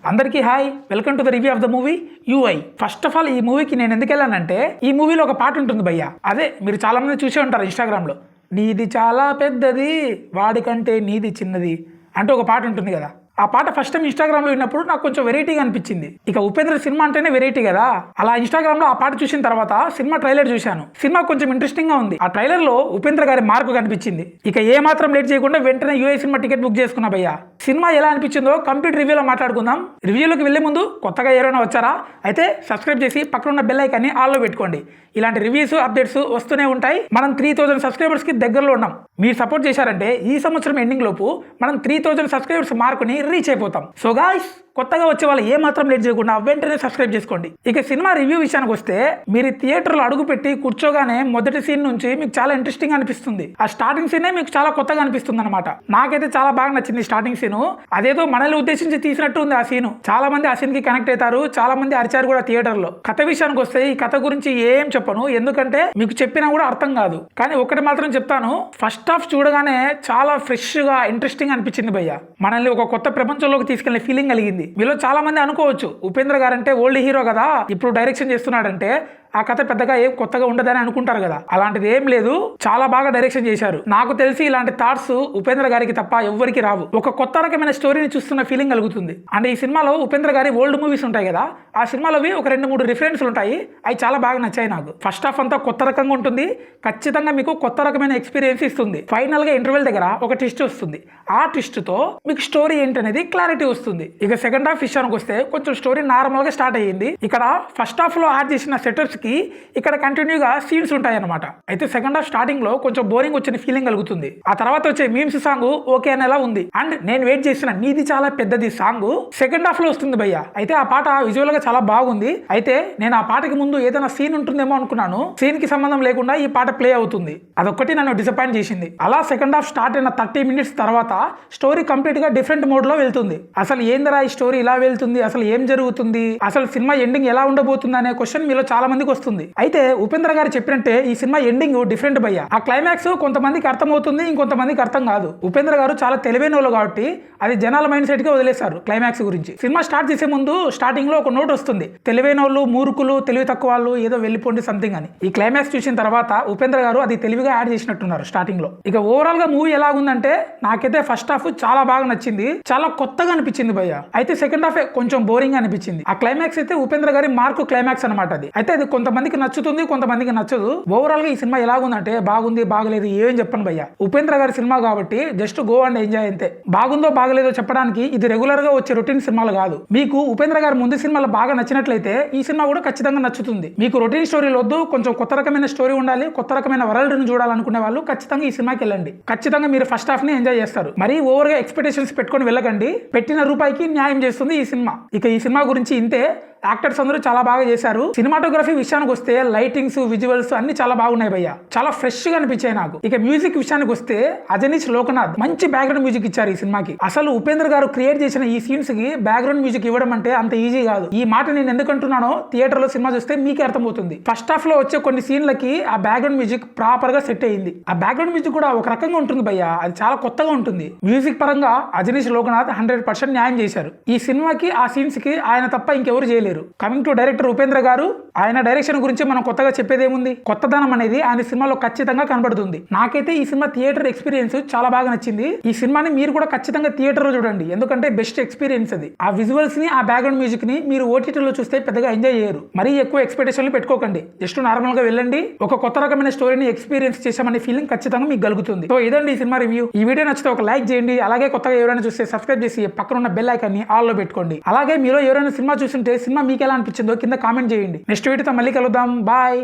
అందరికీ hi, welcome to the review of the movie UI. First of all ఈ మూవీకి నేను ఎందుకు వెళ్ళానంటే, ఈ మూవీలో ఒక పాట ఉంటుంది భయ్య. అదే మీరు చాలా మంది చూసే ఉంటారు ఇన్స్టాగ్రామ్లో. నీది చాలా పెద్దది, వాడికంటే నీది చిన్నది అంటే ఒక పాట ఉంటుంది కదా. ఆ పాట ఫస్ట్ టైం ఇన్స్టాగ్రామ్లో విన్నప్పుడు నాకు కొంచెం వెరైటీగా అనిపించింది. ఇక ఉపేంద్ర సినిమా అంటేనే వెరైటీ కదా. అలా ఇన్స్టాగ్రామ్లో ఆ పాట చూసిన తర్వాత సినిమా ట్రైలర్ చూశాను. సినిమా కొంచెం ఇంట్రెస్టింగ్గా ఉంది. ఆ ట్రైలర్లో ఉపేంద్ర గారి మార్కు కనిపించింది. ఇక ఏ మాత్రం లేట్ చేయకుండా వెంటనే యూఐ సినిమా టికెట్ బుక్ చేసుకున్నా భయ్య. సినిమా ఎలా అనిపించిందో కంప్లీట్ రివ్యూలో మాట్లాడుకుందాం. రివ్యూలోకి వెళ్లే ముందు కొత్తగా ఎవరైనా వచ్చారా అయితే సబ్స్క్రైబ్ చేసి పక్కన ఉన్న బెల్ ఐకాన్ని ఆన్లో పెట్టుకోండి. ఇలాంటి రివ్యూస్ అప్డేట్స్ వస్తూనే ఉంటాయి. మనం 3000 సబ్స్క్రైబర్స్కి దగ్గరలో ఉన్నాం. మీరు సపోర్ట్ చేశారంటే ఈ సంవత్సరం ఎండింగ్ లోపు మనం 3000 సబ్స్క్రైబర్స్ మార్కుని రీచ్ అయిపోతాం. సో గాయ్స్, కొత్తగా వచ్చే వాళ్ళు ఏ మాత్రం లేట్ చేయకుండా వెంటనే సబ్స్క్రైబ్ చేసుకోండి. ఇక సినిమా రివ్యూ విషయానికి వస్తే, మీరు థియేటర్లో అడుగుపెట్టి కూర్చోగానే మొదటి సీన్ నుంచి మీకు చాలా ఇంట్రెస్టింగ్ అనిపిస్తుంది. ఆ స్టార్టింగ్ సీనే మీకు చాలా కొత్తగా అనిపిస్తుంది అనమాట. నాకైతే చాలా బాగా నచ్చింది స్టార్టింగ్ సీను. అదేదో మనల్ని ఉద్దేశించి తీసినట్టు ఉంది ఆ సీను. చాలా మంది ఆ సీన్ కి కనెక్ట్ అవుతారు, చాలా మంది అరిచారు కూడా థియేటర్లో. కథ విషయానికి వస్తే, ఈ కథ గురించి ఏం చెప్పను, ఎందుకంటే మీకు చెప్పినా కూడా అర్థం కాదు. కానీ ఒకటి మాత్రం చెప్తాను, ఫస్ట్ హాఫ్ చూడగానే చాలా ఫ్రెష్ గా ఇంట్రెస్టింగ్ అనిపించింది భయ్య. మనల్ని ఒక కొత్త ప్రపంచంలోకి తీసుకెళ్లే ఫీలింగ్ కలిగింది. మీలో చాలా మంది అనుకోవచ్చు, ఉపేంద్ర గారు అంటే ఓల్డ్ హీరో కదా, ఇప్పుడు డైరెక్షన్ చేస్తున్నాడంటే ఆ కథ పెద్దగా ఏం కొత్తగా ఉండదని అనుకుంటారు కదా. అలాంటిది ఏం లేదు, చాలా బాగా డైరెక్షన్ చేశారు. నాకు తెలిసి ఇలాంటి థాట్స్ ఉపేంద్ర గారికి తప్ప ఎవ్వరికి రావు. ఒక కొత్త రకమైన స్టోరీని చూస్తున్న ఫీలింగ్ కలుగుతుంది. అండ్ ఈ సినిమాలో ఉపేంద్ర గారి ఓల్డ్ మూవీస్ ఉంటాయి కదా, ఆ సినిమాలోవి ఒక 2-3 రిఫరెన్స్లు ఉంటాయి. అవి చాలా బాగా నచ్చాయి నాకు. ఫస్ట్ హాఫ్ అంతా కొత్త రకంగా ఉంటుంది, ఖచ్చితంగా మీకు కొత్త రకమైన ఎక్స్పీరియన్స్ ఇస్తుంది. ఫైనల్ గా ఇంటర్వెల్ దగ్గర ఒక ట్విస్ట్ వస్తుంది. ఆ ట్విస్ట్ తో మీకు స్టోరీ ఏంటనేది క్లారిటీ వస్తుంది. ఇక సెకండ్ హాఫ్ విషయానికి వస్తే, కొంచెం స్టోరీ నార్మల్ గా స్టార్ట్ అయ్యింది. ఇక్కడ ఫస్ట్ హాఫ్ లో యాడ్ చేసిన సెటర్స్ కి ఇక్కడ కంటిన్యూగా సీన్స్ ఉంటాయి అనమాట. అయితే సెకండ్ హాఫ్ స్టార్టింగ్ లో కొంచెం బోరింగ్ వచ్చిన ఫీలింగ్ కలుగుతుంది. ఆ తర్వాత వచ్చే మీమ్స్ సాంగ్ ఓకే అనేలా ఉంది. అండ్ నేను వెయిట్ చేసిన నీది చాలా పెద్దది సాంగ్ సెకండ్ హాఫ్ లో వస్తుంది భయ్య. అయితే ఆ పాట విజువల్ గా చాలా బాగుంది. అయితే నేను ఆ పాటకి ముందు ఏదైనా సీన్ ఉంటుందేమో అనుకున్నాను. సీన్ కి సంబంధం లేకుండా ఈ పాట ప్లే అవుతుంది. అదొక్కటి నన్ను డిసప్పాయింట్ చేసింది. అలా సెకండ్ హాఫ్ స్టార్ట్ అయిన 30 minutes తర్వాత స్టోరీ కంప్లీట్ గా డిఫరెంట్ మోడ్ లో వెళ్తుంది. అసలు ఏందరా ఈ స్టోరీ ఇలా వెళ్తుంది, అసలు ఏం జరుగుతుంది, అసలు సినిమా ఎండింగ్ ఎలా ఉండబోతుంది అనే క్వశ్చన్ మీలో చాలా మందికి వస్తుంది. అయితే ఉపేంద్ర గారు చెప్పినట్టే ఈ సినిమా ఎండింగ్ డిఫరెంట్ భయ్య. ఆ క్లైమాక్స్ కొంతమందికి అర్థమవుతుంది, ఇంకొంతమందికి అర్థం కాదు. ఉపేంద్ర గారు చాలా తెలివైన వాళ్ళు కాబట్టి అది జనాల మైండ్ సెట్ గా వదిలేశారు. క్లైమాక్స్ గురించి సినిమా స్టార్ట్ చేసే ముందు స్టార్టింగ్ లో ఒక నోట్ వస్తుంది, తెలివైన వాళ్ళు, మూర్ఖులు, తెలివి తక్కువ వాళ్ళు ఏదో వెళ్ళిపోండి సంథింగ్ అని. ఈ క్లైమాక్స్ చూసిన తర్వాత ఉపేంద్ర గారు అది తెలివిగా యాడ్ చేసినట్టున్నారు స్టార్టింగ్ లో. ఇక ఓవరాల్ గా మూవీ ఎలాగుందంటే, నాకైతే ఫస్ట్ హాఫ్ చాలా బాగా నచ్చింది, చాలా కొత్తగా అనిపించింది భయ్య. అయితే సెకండ్ హాఫ్ కొంచెం బోరింగ్ అనిపించింది. ఆ క్లైమాక్స్ అయితే ఉపేంద్ర గారి మార్కు క్లైమాక్స్ అనమాట. అది అయితే అది కొంతమందికి నచ్చుతుంది, కొంతమందికి నచ్చదు. ఓవరాల్ గా ఈ సినిమా ఎలాగుందంటే, బాగుంది బాగలేదు ఏం చెప్పను భయ్య. ఉపేంద్ర గారి సినిమా కాబట్టి జస్ట్ గో అండ్ ఎంజాయ్ అంతే. బాగుందో బాగలేదో చెప్పడానికి ఇది రెగ్యులర్ గా వచ్చే రొటీన్ సినిమాలు కాదు. మీకు ఉపేంద్ర గారి ముందు సినిమాలు బాగా నచ్చినట్లయితే ఈ సినిమా కూడా ఖచ్చితంగా నచ్చుతుంది. మీకు రొటీన్ స్టోరీలు వద్దు, కొంచెం కొత్త రకమైన స్టోరీ ఉండాలి, కొత్త రకమైన వరల్డ్ ని చూడాలనుకునే వాళ్ళు ఖచ్చితంగా ఈ సినిమాకి వెళ్ళండి. ఖచ్చితంగా మీరు ఫస్ట్ హాఫ్ ని ఎంజాయ్ చేస్తారు. మరీ ఓవర్ గా ఎక్స్పెక్టేషన్స్ పెట్టుకొని వెళ్ళకండి. పెట్టిన రూపాయికి న్యాయం చేస్తుంది ఈ సినిమా. ఇక ఈ సినిమా గురించి ఇంతే. యాక్టర్స్ అందరూ చాలా బాగా చేశారు. సినిమాటోగ్రఫీ విషయానికి వస్తే లైటింగ్స్, విజువల్స్ అన్ని చాలా బాగున్నాయి భయ్య. చాలా ఫ్రెష్ గా అనిపించాయి నాకు. ఇక మ్యూజిక్ విషయానికి వస్తే అజనీష్ లోకనాథ్ మంచి బ్యాక్గ్రౌండ్ మ్యూజిక్ ఇచ్చారు ఈ సినిమాకి. అసలు ఉపేంద్ర గారు క్రియేట్ చేసిన ఈ సీన్స్ కి బ్యాక్గ్రౌండ్ మ్యూజిక్ ఇవ్వడం అంటే అంత ఈజీ కాదు. ఈ మాట నేను ఎందుకు అంటున్నానో థియేటర్ లో సినిమా చూస్తే మీకే అర్థమవుతుంది. ఫస్ట్ హాఫ్ లో వచ్చే కొన్ని సీన్లకి ఆ బ్యాక్గ్రౌండ్ మ్యూజిక్ ప్రాపర్ గా సెట్ అయ్యింది. ఆ బ్యాక్గ్రౌండ్ మ్యూజిక్ కూడా ఒక రకంగా ఉంటుంది భయ్య, అది చాలా కొత్తగా ఉంటుంది. మ్యూజిక్ పరంగా అజనీష్ లోకనాథ్ 100% న్యాయం చేశారు. ఈ సినిమాకి ఆ సీన్స్ కి ఆయన తప్ప ఇంకెవరు చేయలేరు. కమింగ్ టు డైరెక్టర్ ఉపేంద్ర గారు, ఆయన డైరెక్షన్ గురించి మనం కొత్తగా చెప్పేదేముంది, కొత్తదనం అనేది ఆయన సినిమాలో ఖచ్చితంగా కనబడుతుంది. నాకైతే ఈ సినిమా థియేటర్ ఎక్స్పీరియన్స్ చాలా బాగా నచ్చింది. ఈ సినిమాని మీరు కూడా ఖచ్చితంగా థియేటర్ లో చూడండి, ఎందుకంటే బెస్ట్ ఎక్స్పీరియన్స్ అది. ఆ విజువల్స్ ని, ఆ బ్యాక్గ్రౌండ్ మ్యూజిక్ ని మీరు ఓటీటీలో చూస్తే పెద్దగా ఎంజాయ్ చేయరు. మరీ ఎక్కువ ఎక్స్పెక్టేషన్లు పెట్టుకోకండి, జస్ట్ నార్మల్ గా వెళ్ళండి. ఒక కొత్త రకమైన స్టోరీని ఎక్స్పీరియన్స్ చేసామనే ఫీలింగ్ ఖచ్చితంగా మీకు కలుగుతుంది. సో ఇదండి ఈ సినిమా రివ్యూ. ఈ వీడియో నచ్చితే ఒక లైక్ చేయండి. అలాగే కొత్తగా ఎవరైనా చూస్తే సబ్స్క్రైబ్ చేసి పక్కన ఉన్న బెల్ ఐకాన్ని ఆల్ లో పెట్టుకోండి. అలాగే మీలో ఎవరైనా సినిమా చూస్తుంటే సినిమా మీకు ఎలా అనిపించిందో కింద కామెంట్ చేయండి. నెక్స్ట్ వీడియోతో మళ్ళీ కలుద్దాం. బాయ్.